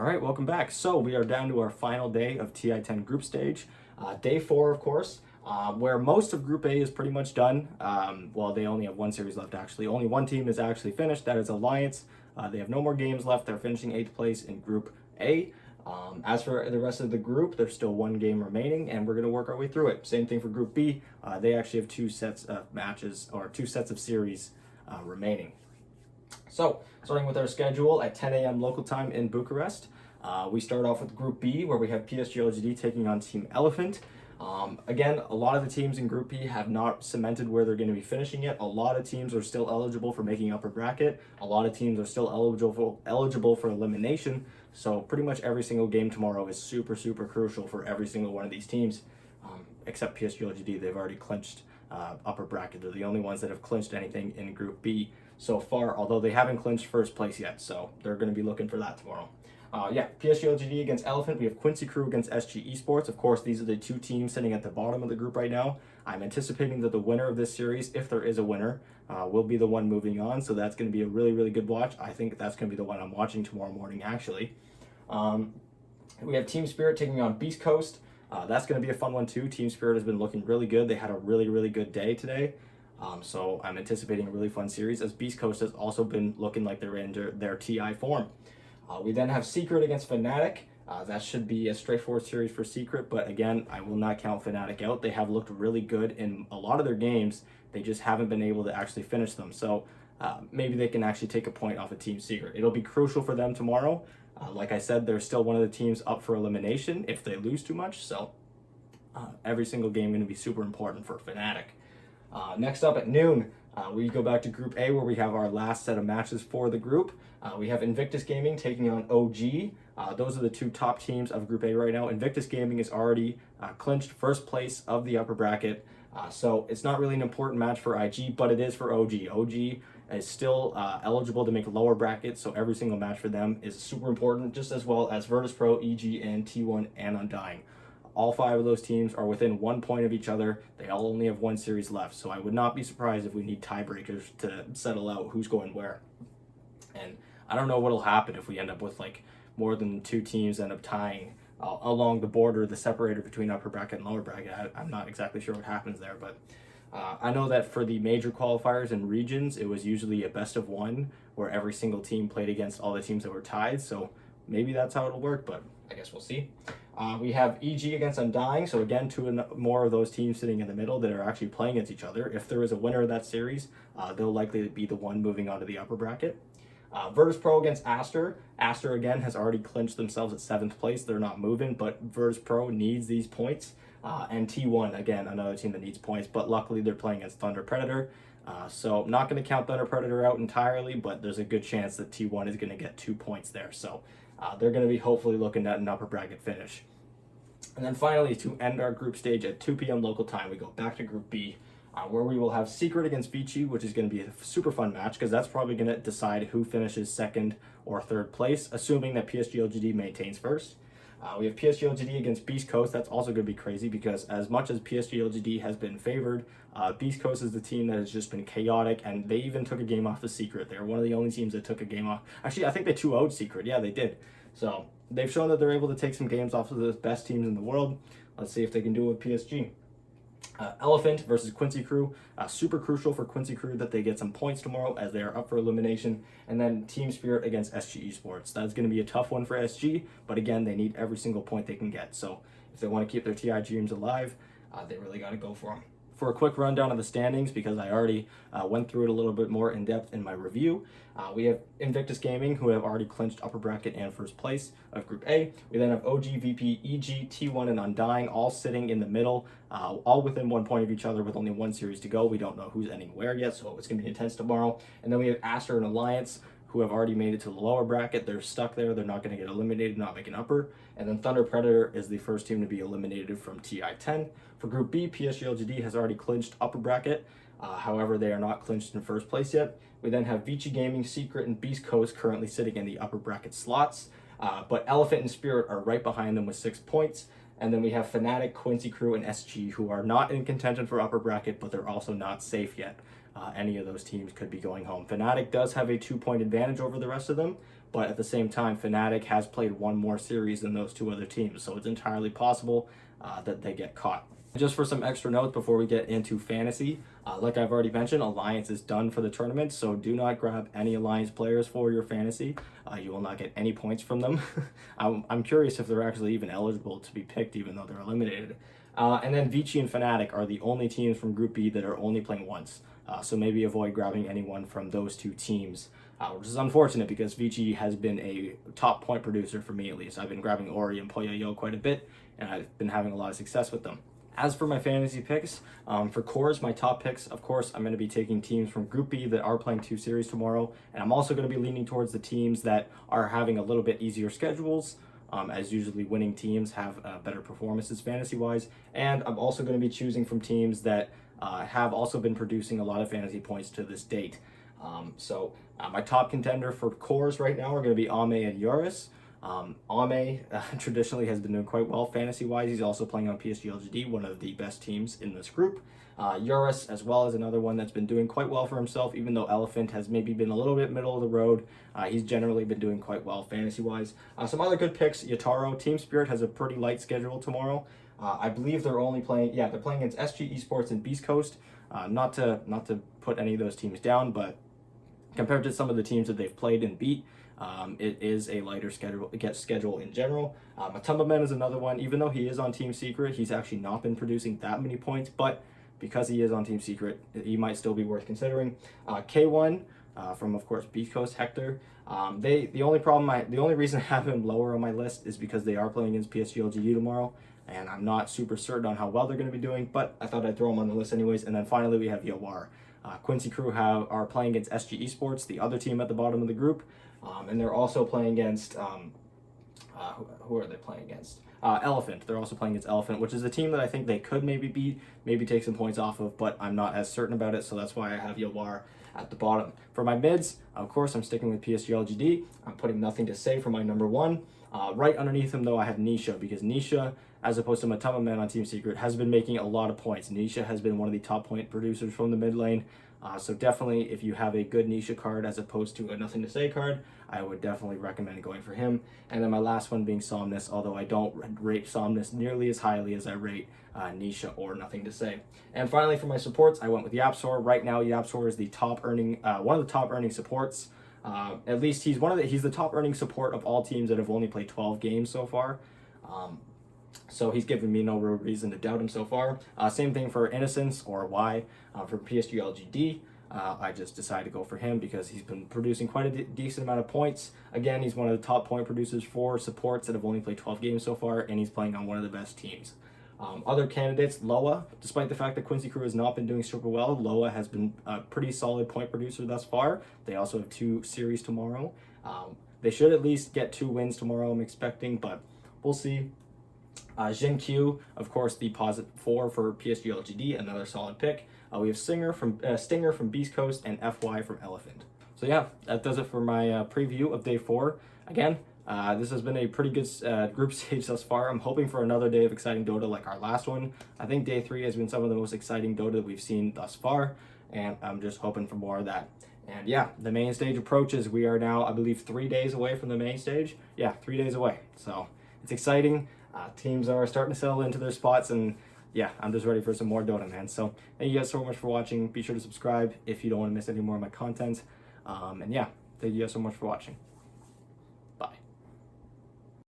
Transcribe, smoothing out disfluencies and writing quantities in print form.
All right, welcome back. So we are down to our final day of TI10 group stage. Day 4, of course, where most of Group A is pretty much done. Well, they only have one series left, actually. Only one team is actually finished. That is Alliance. They have no more games left. They're finishing 8th place in Group A. As for the rest of the group, there's still one game remaining, and we're going to work our way through it. Same thing for Group B. They actually have 2 sets of matches, or 2 sets of series remaining. So, starting with our schedule at 10 a.m. local time in Bucharest, we start off with Group B, where we have PSG LGD taking on Team Elephant. Again, a lot of the teams in Group B have not cemented where they're going to be finishing yet. A lot of teams are still eligible for making upper bracket. A lot of teams are still eligible for elimination. So pretty much every single game tomorrow is super, super crucial for every single one of these teams, except PSG LGD. They've already clinched upper bracket. They're the only ones that have clinched anything in Group B so far, although they haven't clinched first place yet. So they're going to be looking for that tomorrow. PSG LGD against Elephant. We have Quincy Crew against SG Esports. Of course, these are the 2 teams sitting at the bottom of the group right now. I'm anticipating that the winner of this series, if there is a winner, will be the one moving on. So that's going to be a really, really good watch. I think that's going to be the one I'm watching tomorrow morning, actually. We have Team Spirit taking on Beast Coast. That's going to be a fun one, too. Team Spirit has been looking really good. They had a really, really good day today. So I'm anticipating a really fun series, as Beast Coast has also been looking like they're in their TI form. We then have Secret against Fnatic. That should be a straightforward series for Secret, but again, I will not count Fnatic out. They have looked really good in a lot of their games. They just haven't been able to actually finish them. So maybe they can actually take a point off of Team Secret. It'll be crucial for them tomorrow. Like I said, they're still one of the teams up for elimination if they lose too much. So every single game going to be super important for Fnatic. Next up at noon, we go back to Group A, where we have our last set of matches for the group. We have Invictus Gaming taking on OG. Those are the 2 top teams of Group A right now. Invictus Gaming is already clinched first place of the upper bracket. So it's not really an important match for IG, but it is for OG. OG is still eligible to make lower brackets, so every single match for them is super important, just as well as Virtus Pro, EG, and T1 and Undying. All 5 of those teams are within 1 point of each other. They all only have 1 series left, so I would not be surprised if we need tiebreakers to settle out who's going where. And I don't know what'll happen if we end up with like more than 2 teams end up tying along the border, the separator between upper bracket and lower bracket. I'm not exactly sure what happens there, but I know that for the major qualifiers and regions, it was usually a best of 1 where every single team played against all the teams that were tied. So maybe that's how it'll work, but I guess we'll see. We have EG against Undying, so again, 2 more of those teams sitting in the middle that are actually playing against each other. If there is a winner of that series, they'll likely be the one moving on to the upper bracket. Virtus Pro against Aster. Aster, again, has already clinched themselves at 7th place. They're not moving, but Virtus Pro needs these points. And T1, again, another team that needs points, but luckily they're playing against Thunder Predator. So not going to count Thunder Predator out entirely, but there's a good chance that T1 is going to get 2 points there. So they're going to be hopefully looking at an upper bracket finish. And then finally, to end our group stage at 2 p.m. local time, we go back to Group B, where we will have Secret against Vici, which is going to be a super fun match, because that's probably going to decide who finishes 2nd or 3rd place, assuming that PSG LGD maintains first. We have PSG LGD against Beast Coast. That's also going to be crazy, because as much as PSG LGD has been favored, Beast Coast is the team that has just been chaotic, and they even took a game off the Secret. They're one of the only teams that took a game off. Actually, I think they 2-0'd Secret. Yeah, they did. So they've shown that they're able to take some games off of the best teams in the world. Let's see if they can do it with PSG. Elephant versus Quincy Crew. Super crucial for Quincy Crew that they get some points tomorrow, as they are up for elimination. And then Team Spirit against SG Esports. That's going to be a tough one for SG, but again, they need every single point they can get. So if they want to keep their TI dreams alive, they really got to go for them. For a quick rundown of the standings, because I already went through it a little bit more in depth in my review, we have Invictus Gaming, who have already clinched upper bracket and first place of Group A. We then have OG, VP, EG, T1, and Undying, all sitting in the middle, all within 1 point of each other with only 1 series to go. We don't know who's ending where yet, so it's going to be intense tomorrow. And then we have Aster and Alliance, who have already made it to the lower bracket. They're stuck there. They're not going to get eliminated, not making upper. And then Thunder Predator is the first team to be eliminated from TI10. For Group B, PSG LGD has already clinched upper bracket. However, they are not clinched in first place yet. We then have Vici Gaming, Secret, and Beast Coast currently sitting in the upper bracket slots. But Elephant and Spirit are right behind them with 6 points. And then we have Fnatic, Quincy Crew, and SG, who are not in contention for upper bracket, but they're also not safe yet. Any of those teams could be going home. Fnatic does have a 2-point advantage over the rest of them, but at the same time, Fnatic has played one more series than those two other teams, so it's entirely possible that they get caught. Just for some extra notes before we get into fantasy, like I've already mentioned, Alliance is done for the tournament, so do not grab any Alliance players for your fantasy. You will not get any points from them. I'm curious if they're actually even eligible to be picked, even though they're eliminated. And then Vici and Fnatic are the only teams from Group B that are only playing once. So maybe avoid grabbing anyone from those two teams, which is unfortunate because Vici has been a top point producer for me at least. I've been grabbing Ori and Poyayo quite a bit, and I've been having a lot of success with them. As for my fantasy picks, for cores, my top picks, of course, I'm going to be taking teams from Group B that are playing 2 series tomorrow, and I'm also going to be leaning towards the teams that are having a little bit easier schedules, as usually winning teams have better performances fantasy-wise, and I'm also going to be choosing from teams that have also been producing a lot of fantasy points to this date. My top contender for cores right now are going to be Ame and Yoris. Ame traditionally has been doing quite well fantasy-wise. He's also playing on PSG LGD, one of the best teams in this group. Yoris as well is another one that's been doing quite well for himself, even though Elephant has maybe been a little bit middle of the road. He's generally been doing quite well fantasy-wise. Some other good picks, Yataro. Team Spirit has a pretty light schedule tomorrow. I believe they're only playing, they're playing against SG Esports and Beast Coast. Not to put any of those teams down, but compared to some of the teams that they've played and beat, it is a lighter schedule in general. Matumbaman is another one. Even though he is on Team Secret, he's actually not been producing that many points, but because he is on Team Secret, he might still be worth considering. K1 from, of course, Beast Coast, Hector. The only reason I have him lower on my list is because they are playing against PSG LGD tomorrow, and I'm not super certain on how well they're going to be doing, but I thought I'd throw him on the list anyways. And then finally, we have Yawar. Quincy Crew are playing against SG Esports, the other team at the bottom of the group, and they're also playing against, who are they playing against? Elephant. They're also playing against Elephant, which is a team that I think they could maybe beat, maybe take some points off of, but I'm not as certain about it, so that's why I have Yawar at the bottom. For my mids, of course, I'm sticking with PSG LGD. I'm putting Nothing to Say for my number 1. Right underneath him, though, I have Nisha, because Nisha, as opposed to Matama-Man on Team Secret, has been making a lot of points. Nisha has been one of the top point producers from the mid lane. So definitely, if you have a good Nisha card as opposed to a Nothing to Say card, I would definitely recommend going for him. And then my last one being Somnus, although I don't rate Somnus nearly as highly as I rate Nisha or Nothing to Say. And finally, for my supports, I went with Yapsor. Right now, Yapsor is the top earning, one of the top earning supports. At least he's the top earning support of all teams that have only played 12 games so far. So he's given me no real reason to doubt him so far. Same thing for Innocence or Y for PSG LGD. I just decided to go for him because he's been producing quite a decent amount of points. Again, he's one of the top point producers for supports that have only played 12 games so far, and he's playing on one of the best teams. Other candidates, Loa, despite the fact that Quincy Crew has not been doing super well, Loa has been a pretty solid point producer thus far. They also have 2 series tomorrow. They should at least get 2 wins tomorrow, I'm expecting, but we'll see. Jin Q, of course, the Posit 4 for PSG LGD, another solid pick. We have Stinger from Beast Coast and FY from Elephant. So yeah, that does it for my preview of Day 4. Again, this has been a pretty good group stage thus far. I'm hoping for another day of exciting Dota like our last one. I think Day 3 has been some of the most exciting Dota that we've seen thus far, and I'm just hoping for more of that. And yeah, the main stage approaches. We are now, I believe, 3 days away from the main stage. Yeah, 3 days away. So it's exciting. Teams are starting to settle into their spots, and yeah, I'm just ready for some more Dota, man. So thank you guys so much for watching. Be sure to subscribe if you don't want to miss any more of my content. And yeah, thank you guys so much for watching.